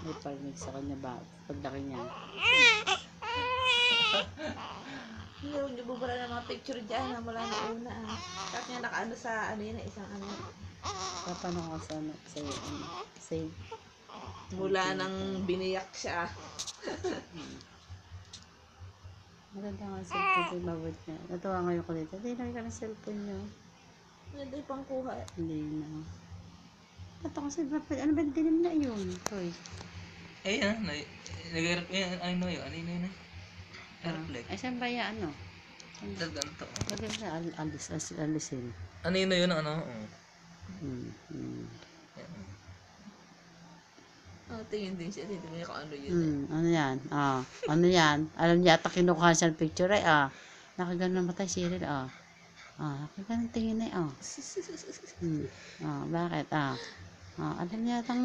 May parinig sa kanya ba? Paglaki niya. Hindi mo pala ng mga picture dyan na mula na una. Tapos nga nakaano sa ano yun, isang ano. Paano ko sa ano? Save. Mula nang biniyak siya. Maganda nga ang cellphone ko yung mabot niya. Natuwa ngayon ko dito. Hindi, nakita ng cellphone niya. Hindi pang kuha. Hindi na. Ito kasi, ano ba dilim na yun? Toy. Eh yan, nag-airp yan, ay no yun, ano yun eh? Airflex. Ay, saan ba yan? Ano? Ganito. Bagay na alisin. Ano yun, ano? Yan. Tingin din siya. Hindi mo kung ano yun. Ano yan? Ano yan? Alam niya, yata kinukuha siya ng picture ay nakaganon namatay si Cyril nakaganon tingin ay bakit alam niya yatang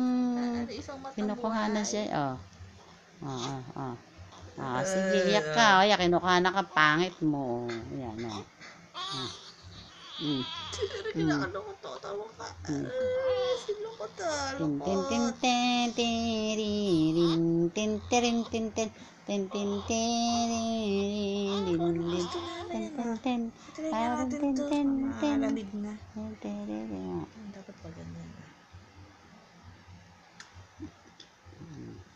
kinukuha na siya sige iyak ka kinukuha na ka pangit mo yan Kinakalungkot ako, tawa ka. Silungkot ah, tin tin lungkot. tin tin tiririn tin tirin tin tin tin tin tiririn din din tin parang tin tin tin Malamig na. tiririn Dapat pa ganyan.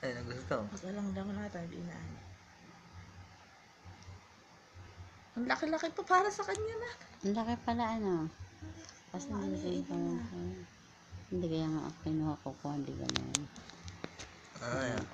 Ay, nagusto. Mag-alang lang natin, di na. Ang laki-laki pa para sa kanya na. ang laki pala kasi hindi kaya nga kinuha ko hindi ganun Ah, yan.